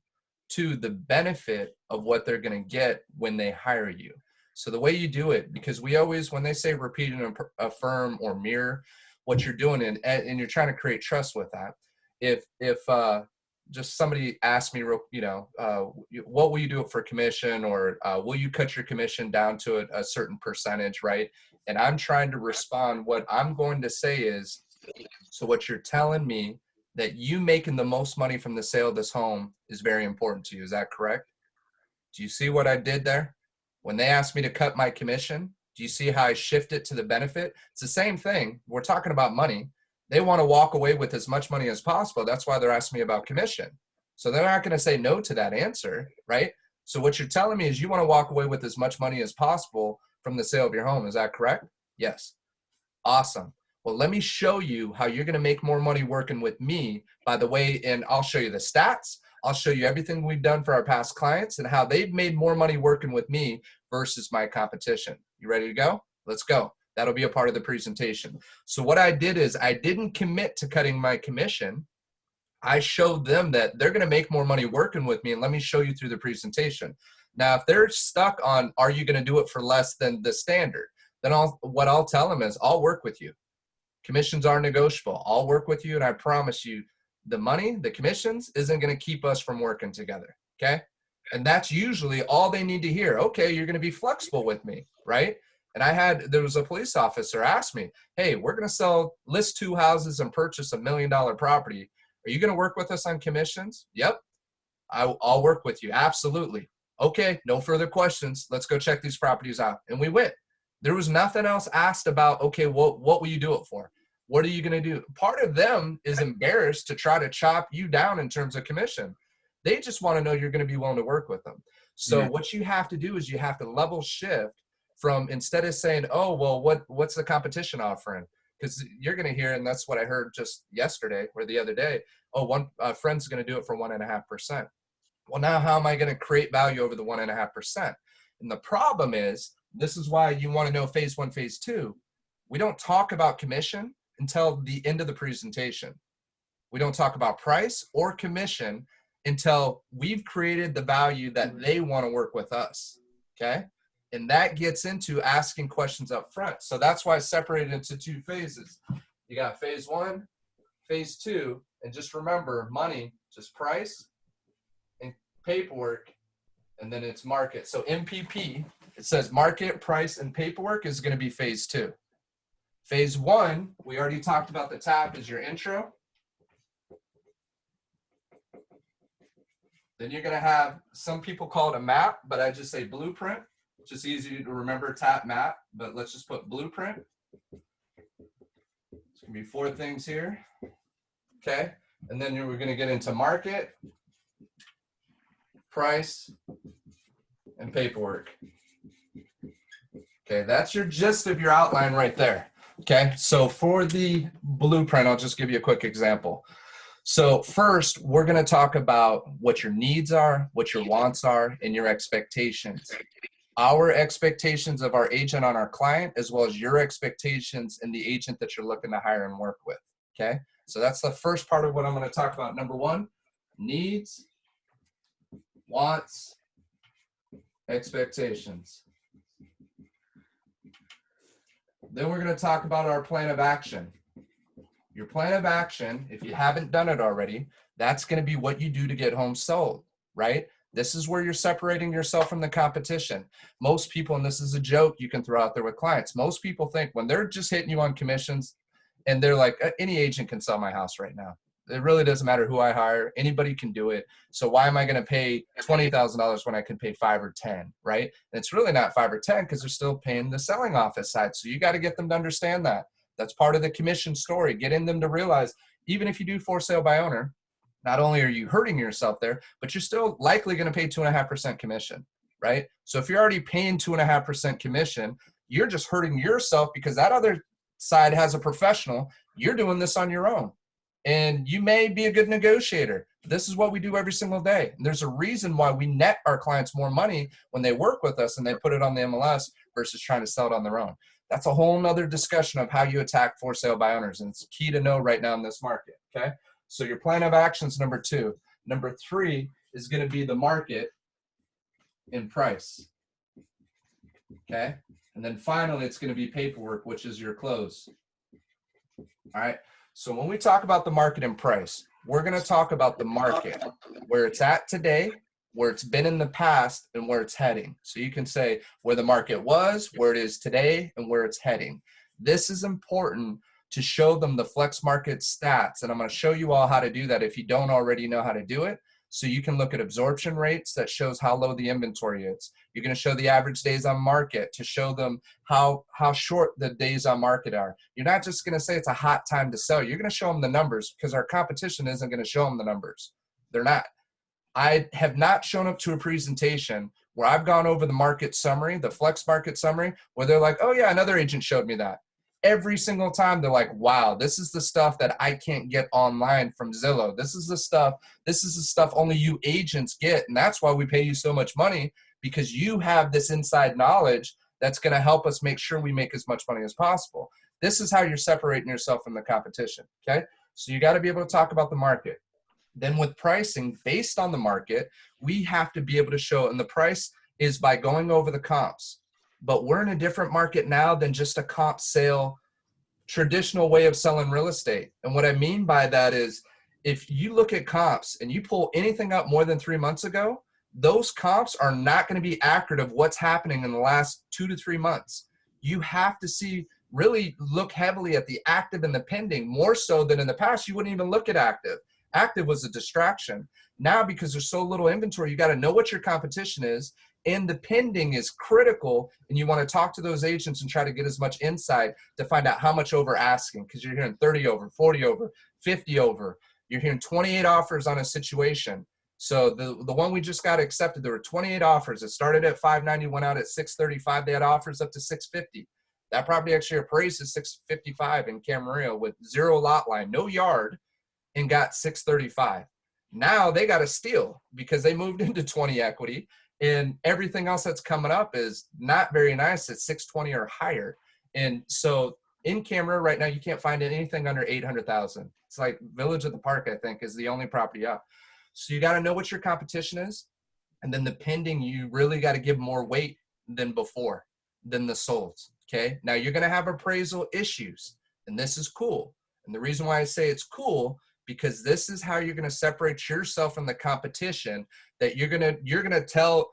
to the benefit of what they're going to get when they hire you. So the way you do it, because we always, when they say repeat and affirm or mirror what you're doing, and you're trying to create trust with that. If just somebody asked me, what will you do it for commission, or will you cut your commission down to a certain percentage, right? And I'm trying to respond, what I'm going to say is, so what you're telling me, that you making the most money from the sale of this home is very important to you. Is that correct? Do you see what I did there? When they asked me to cut my commission, do you see how I shift it to the benefit? It's the same thing. We're talking about money. They want to walk away with as much money as possible. That's why they're asking me about commission. So they're not going to say no to that answer, right? So what you're telling me is you want to walk away with as much money as possible from the sale of your home. Is that correct? Yes. Awesome. Well, let me show you how you're going to make more money working with me, by the way, and I'll show you the stats. I'll show you everything we've done for our past clients and how they've made more money working with me versus my competition. You ready to go? Let's go. That'll be a part of the presentation. So what I did is, I didn't commit to cutting my commission. I showed them that they're going to make more money working with me, and let me show you through the presentation. Now, if they're stuck on, are you going to do it for less than the standard? Then what I'll tell them is, I'll work with you. Commissions are negotiable. I'll work with you, and I promise you, the money, the commissions, isn't going to keep us from working together, okay? And that's usually all they need to hear. Okay, you're going to be flexible with me, right? There was a police officer asked me, hey, we're going to list 2 houses and purchase $1 million property. Are you going to work with us on commissions? Yep. I'll work with you. Absolutely. Okay. No further questions. Let's go check these properties out. And we went. There was nothing else asked about, okay, what will you do it for? What are you going to do? Part of them is embarrassed to try to chop you down in terms of commission. They just want to know you're going to be willing to work with them. So what you have to do is you have to level shift from, instead of saying, oh, well, what's the competition offering? Because you're going to hear, and that's what I heard just yesterday or the other day, oh, one friend's going to do it for 1.5%. Well, now how am I going to create value over the 1.5%? And the problem is, this is why you want to know phase 1, phase 2. We don't talk about commission until the end of the presentation. We don't talk about price or commission until we've created the value that they want to work with us, okay? And that gets into asking questions up front. So that's why I separated into 2 phases. You got phase 1, phase 2, and just remember, money, just price and paperwork, and then it's market. So MPP, it says market, price, and paperwork is going to be phase 2. Phase 1, we already talked about the tap is your intro. Then you're going to have, some people call it a map, but I just say blueprint. It's just easy to remember, tap, map, but let's just put blueprint. It's going to be 4 things here. Okay. And then we're going to get into market, price, and paperwork. Okay. That's your gist of your outline right there. Okay. So for the blueprint, I'll just give you a quick example. So first, we're going to talk about what your needs are, what your wants are, and your expectations. Our expectations of our agent on our client, as well as your expectations in the agent that you're looking to hire and work with. Okay. So that's the first part of what I'm going to talk about. Number 1, needs, wants, expectations. Then we're going to talk about our plan of action. Your plan of action, if you haven't done it already, that's going to be what you do to get homes sold, right? This is where you're separating yourself from the competition. Most people, and this is a joke you can throw out there with clients, most people think when they're just hitting you on commissions and they're like, any agent can sell my house right now. It really doesn't matter who I hire. Anybody can do it. So why am I going to pay $20,000 when I can pay 5 or 10, right? And it's really not 5 or 10 because they're still paying the selling office side. So you got to get them to understand that. That's part of the commission story, getting them to realize, even if you do for sale by owner, not only are you hurting yourself there, but you're still likely going to pay 2.5% commission, right? So if you're already paying 2.5% commission, you're just hurting yourself because that other side has a professional. You're doing this on your own. And you may be a good negotiator. This is what we do every single day. And there's a reason why we net our clients more money when they work with us and they put it on the MLS versus trying to sell it on their own. That's a whole nother discussion of how you attack for sale by owners. And it's key to know right now in this market, okay? So your plan of action is number 2. Number 3 is going to be the market and price, okay? And then finally, it's going to be paperwork, which is your close. All right. So when we talk about the market and price, we're going to talk about the market, where it's at today, where it's been in the past, and where it's heading. So you can say where the market was, where it is today, and where it's heading. This is important to show them the flex market stats. And I'm going to show you all how to do that if you don't already know how to do it. So you can look at absorption rates that shows how low the inventory is. You're going to show the average days on market to show them how short the days on market are. You're not just going to say it's a hot time to sell. You're going to show them the numbers because our competition isn't going to show them the numbers. They're not. I have not shown up to a presentation where I've gone over the market summary, the flex market summary, where they're like, oh yeah, another agent showed me that. Every single time they're like, wow, this is the stuff that I can't get online from Zillow. This is the stuff only you agents get. And that's why we pay you so much money, because you have this inside knowledge that's going to help us make sure we make as much money as possible. This is how you're separating yourself from the competition. Okay. So you got to be able to talk about the market. Then with pricing based on the market, we have to be able to show, and the price is by going over the comps. But we're in a different market now than just a comp sale traditional way of selling real estate. And what I mean by that is, if you look at comps and you pull anything up more than 3 months ago, those comps are not going to be accurate of what's happening in the last 2 to 3 months. you have to really look heavily at the active and the pending, more so than in the past. You wouldn't even look at active. Active was a distraction. Now, because there's so little inventory, you got to know what your competition is, and the pending is critical, and you want to talk to those agents and try to get as much insight to find out how much over asking, because you're hearing 30 over, 40 over, 50 over. You're hearing 28 offers on a situation. So the one we just got accepted, there were 28 offers. It started at 590, went out at 635. They had offers up to 650. That property actually appraised at 655 in Camarillo with 0 lot line, no yard, and got 635. Now they got a steal because they moved into 20 equity, and everything else that's coming up is not very nice at 620 or higher. And so in Camarillo right now, you can't find anything under 800,000. It's like Village of the Park, I think, is the only property up. So you got to know what your competition is. And then the pending, you really got to give more weight than before, than the solds. Okay. Now you're going to have appraisal issues, and this is cool. And the reason why I say it's cool, because this is how you're going to separate yourself from the competition, that you're going to tell.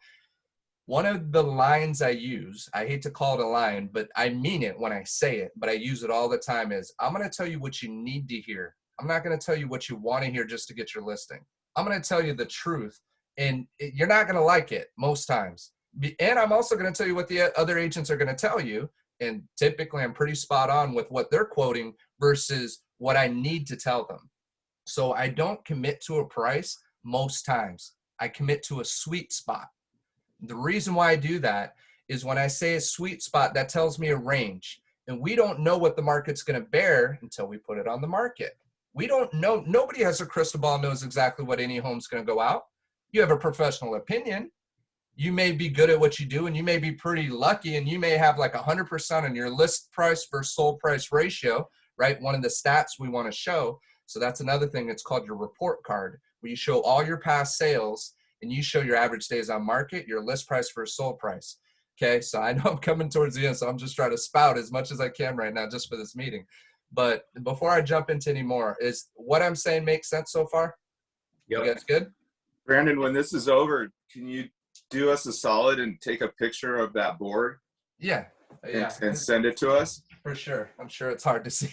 One of the lines I use, I hate to call it a line, but I mean it when I say it, but I use it all the time, is I'm going to tell you what you need to hear. I'm not going to tell you what you want to hear just to get your listing. I'm going to tell you the truth, and you're not going to like it most times. And I'm also going to tell you what the other agents are going to tell you. And typically I'm pretty spot on with what they're quoting versus what I need to tell them. So I don't commit to a price most times. I commit to a sweet spot. The reason why I do that is when I say a sweet spot, that tells me a range. And we don't know what the market's going to bear until we put it on the market. We don't know. Nobody has a crystal ball, knows exactly what any home's going to go out. You have a professional opinion. You may be good at what you do, and you may be pretty lucky, and you may have like 100% on your list price versus sold price ratio, right? One of the stats we want to show. So that's another thing. It's called your report card, where you show all your past sales, and you show your average days on market, your list price versus sold price. Okay, so I know I'm coming towards the end, so I'm just trying to spout as much as I can right now just for this meeting. But before I jump into any more, is what I'm saying make sense so far? Yep. You guys good? Brandon, when this is over, can you do us a solid and take a picture of that board? Yeah. And send it to us? For sure. I'm sure it's hard to see.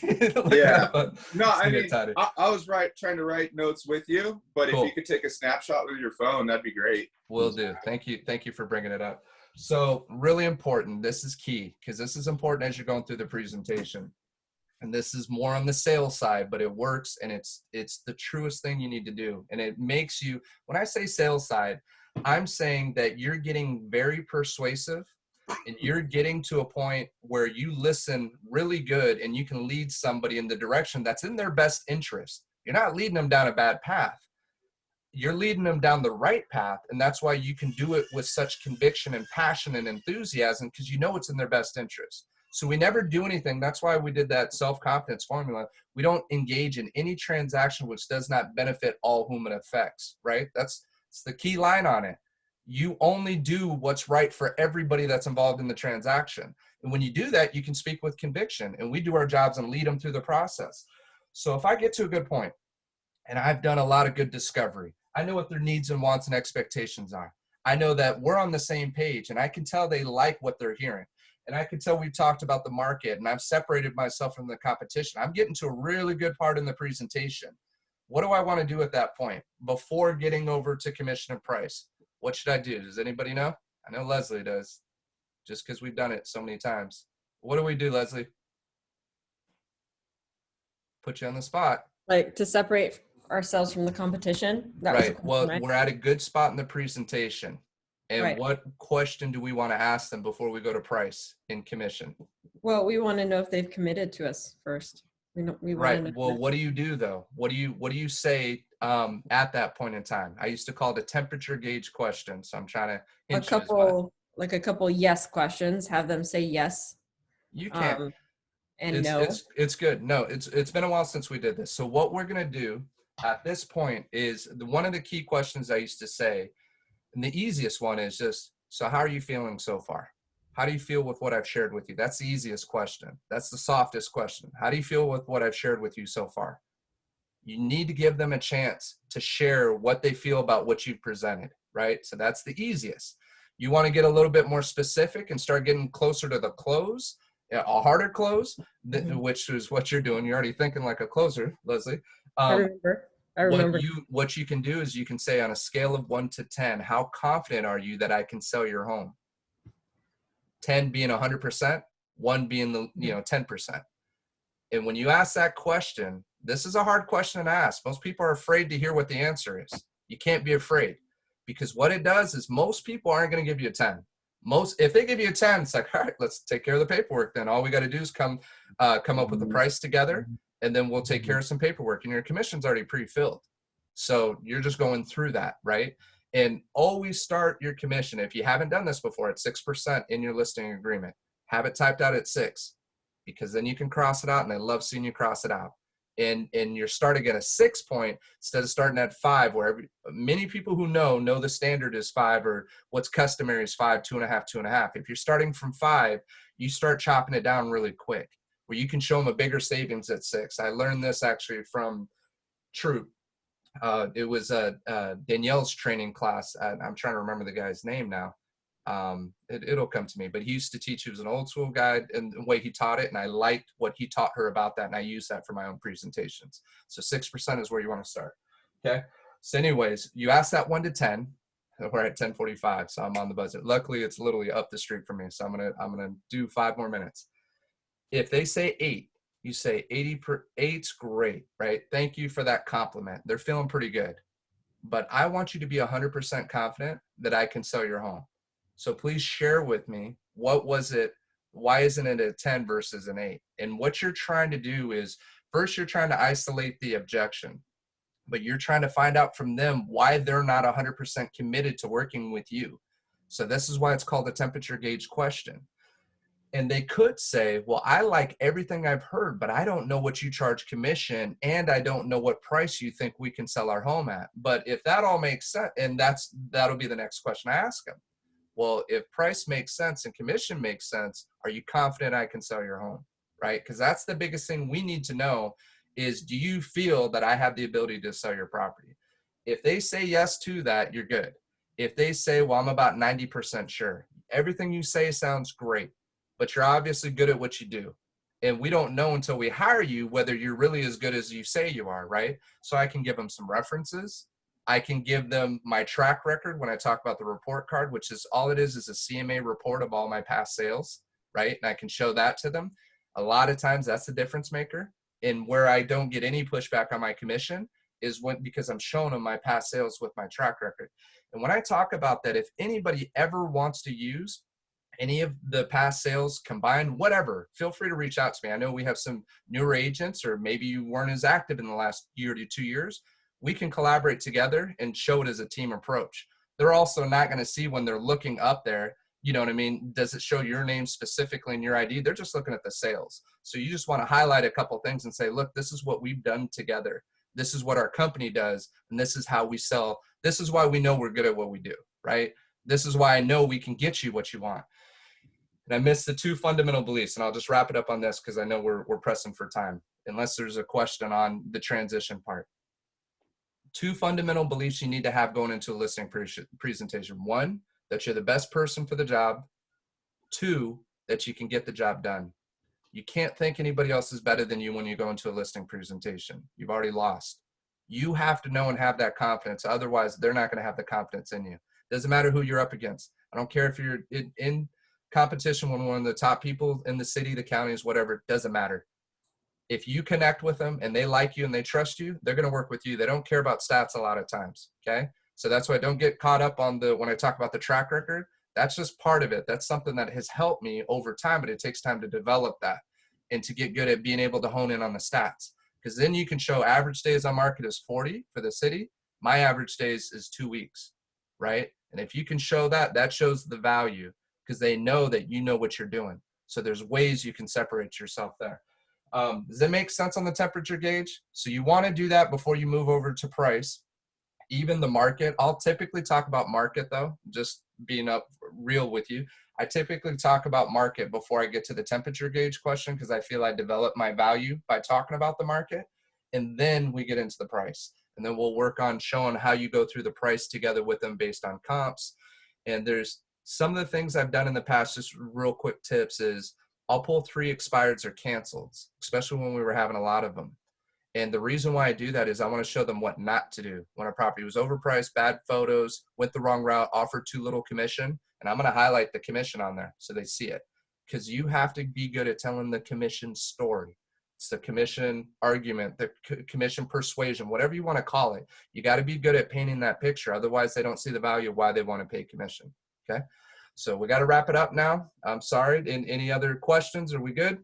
Yeah. No, I mean, I was trying to write notes with you, but Cool. If you could take a snapshot with your phone, that'd be great. Will do. Thank you. Thank you for bringing it up. So really important. This is key, because this is important as you're going through the presentation. And this is more on the sales side, but it works, and it's the truest thing you need to do. And it makes you, when I say sales side, I'm saying that you're getting very persuasive, and you're getting to a point where you listen really good, and you can lead somebody in the direction that's in their best interest. You're not leading them down a bad path. You're leading them down the right path, and that's why you can do it with such conviction and passion and enthusiasm, because you know it's in their best interest. So we never do anything. That's why we did that self-confidence formula. We don't engage in any transaction which does not benefit all whom it affects, right? That's the key line on it. You only do what's right for everybody that's involved in the transaction. And when you do that, you can speak with conviction, and we do our jobs and lead them through the process. So if I get to a good point, and I've done a lot of good discovery, I know what their needs and wants and expectations are. I know that we're on the same page, and I can tell they like what they're hearing. And I can tell we've talked about the market, and I've separated myself from the competition. I'm getting to a really good part in the presentation. What do I want to do at that point before getting over to commission and price? What should I do? Does anybody know? I know Leslie does, just because we've done it so many times. What do we do, Leslie? Put you on the spot. Like to separate ourselves from the competition? That was the Right. question, Well, right? we're at a good spot in the presentation. And Right. what question do we want to ask them before we go to price and commission? Well, we want to know if they've committed to us first. We want to Right. know. Well, what do you do though? What do you say at that point in time? I used to call it a temperature gauge question. So I'm trying to a hint you as well. couple yes questions, have them say yes. You can't. And no. It's good. No, it's been a while since we did this. So what we're gonna do at this point is one of the key questions I used to say, and the easiest one is just, so how are you feeling so far? How do you feel with what I've shared with you? That's the easiest question. That's the softest question. How do you feel with what I've shared with you so far? You need to give them a chance to share what they feel about what you've presented, right? So that's the easiest. You want to get a little bit more specific and start getting closer to the close. A harder close, Mhm. which is what you're doing. You're already thinking like a closer, Leslie. I remember. I remember. What you can do is you can say on a scale of 1 to 10, how confident are you that I can sell your home? 10 being 100%, 1 being the 10%. And when you ask that question, this is a hard question to ask. Most people are afraid to hear what the answer is. You can't be afraid, because what it does is most people aren't going to give you a 10. If they give you a 10, it's like, all right, let's take care of the paperwork. Then all we got to do is come up with the price together, and then we'll take care of some paperwork, and your commission's already pre-filled. So you're just going through that, right? And always start your commission, if you haven't done this before, at 6% in your listing agreement. Have it typed out at 6, because then you can cross it out, and I love seeing you cross it out. And you're starting at a 6 point instead of starting at 5, where many people who know the standard is 5, or what's customary is 5, 2.5, 2.5. If you're starting from 5, you start chopping it down really quick, where you can show them a bigger savings at 6. I learned this actually from Troop. It was Danielle's training class. I'm trying to remember the guy's name now. It'll come to me, but he used to teach. He was an old school guy, and the way he taught it, and I liked what he taught her about that, and I use that for my own presentations. So 6% is where you want to start. Okay. So anyways, you asked that 1 to 10. We're at 10:45, so I'm on the buzzer. Luckily, it's literally up the street from me, so I'm gonna do 5 more minutes. If they say 8, you say 8's great, right? Thank you for that compliment. They're feeling pretty good, but I want you to be 100% confident that I can sell your home. So please share with me, what was it? Why isn't it a 10 versus an 8? And what you're trying to do is, first you're trying to isolate the objection, but you're trying to find out from them why they're not 100% committed to working with you. So this is why it's called a temperature gauge question. And they could say, well, I like everything I've heard, but I don't know what you charge commission, and I don't know what price you think we can sell our home at. But if that all makes sense, and that'll be the next question I ask them. Well, if price makes sense and commission makes sense, are you confident I can sell your home, right? Because that's the biggest thing we need to know is, do you feel that I have the ability to sell your property? If they say yes to that, you're good. If they say, well, I'm about 90% sure, everything you say sounds great, but you're obviously good at what you do. And we don't know until we hire you whether you're really as good as you say you are, right? So I can give them some references. I can give them my track record when I talk about the report card, which is all it is a CMA report of all my past sales, right? And I can show that to them. A lot of times that's the difference maker. And where I don't get any pushback on my commission is because I'm showing them my past sales with my track record. And when I talk about that, if anybody ever wants to use any of the past sales combined, whatever, feel free to reach out to me. I know we have some newer agents, or maybe you weren't as active in the last year to 2 years. We can collaborate together and show it as a team approach. They're also not going to see when they're looking up there, you know what I mean? Does it show your name specifically in your ID? They're just looking at the sales. So you just want to highlight a couple things and say, look, this is what we've done together. This is what our company does. And this is how we sell. This is why we know we're good at what we do, right? This is why I know we can get you what you want. And I missed the 2 fundamental beliefs, and I'll just wrap it up on this because I know we're pressing for time, unless there's a question on the transition part. 2 fundamental beliefs you need to have going into a listing presentation. 1, that you're the best person for the job. 2, that you can get the job done. You can't think anybody else is better than you when you go into a listing presentation. You've already lost. You have to know and have that confidence. Otherwise, they're not going to have the confidence in you. Doesn't matter who you're up against. I don't care if you're in competition with one of the top people in the city, the counties, whatever, doesn't matter. If you connect with them and they like you and they trust you, they're going to work with you. They don't care about stats a lot of times. Okay. So that's why I don't get caught up on when I talk about the track record, that's just part of it. That's something that has helped me over time, but it takes time to develop that and to get good at being able to hone in on the stats. Because then you can show average days on market is 40 for the city. My average days is 2 weeks, right? And if you can show that, that shows the value, because they know that you know what you're doing. So there's ways you can separate yourself there. Does that make sense on the temperature gauge? So you want to do that before you move over to price. Even the market, I'll typically talk about market though, just being up real with you. I typically talk about market before I get to the temperature gauge question, because I feel I develop my value by talking about the market. And then we get into the price. And then we'll work on showing how you go through the price together with them based on comps. And there's some of the things I've done in the past, just real quick tips, is I'll pull 3 expireds or canceleds, especially when we were having a lot of them. And the reason why I do that is I want to show them what not to do when a property was overpriced, bad photos, went the wrong route, offered too little commission. And I'm going to highlight the commission on there so they see it, because you have to be good at telling the commission story. It's the commission argument, the commission persuasion, whatever you want to call it. You got to be good at painting that picture. Otherwise, they don't see the value of why they want to pay commission. Okay. So we got to wrap it up now. I'm sorry. Any other questions? Are we good?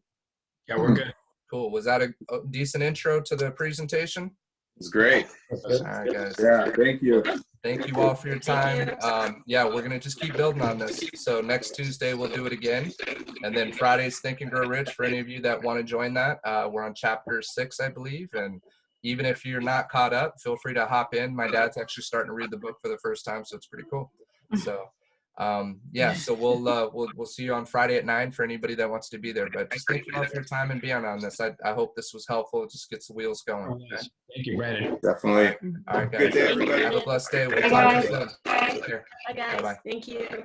Yeah, we're good. Cool. Was that a decent intro to the presentation? It's great. All right, guys. Yeah, thank you. Thank you all for your Thank time. Yeah, we're going to just keep building on this. So next Tuesday, we'll do it again. And then Friday's Think and Grow Rich for any of you that want to join that. We're on chapter 6, I believe. And even if you're not caught up, feel free to hop in. My dad's actually starting to read the book for the first time, so it's pretty cool. So yeah, so we'll see you on Friday at 9 for anybody that wants to be there. But just thank you all for your time and being on this. I hope this was helpful. It just gets the wheels going. Okay? Thank you, Brandon. Definitely. All right, guys. Good day, everybody. Have a blessed day. We'll Bye, talk to you guys. soon. Take care. Hi, guys. Bye-bye. Thank you.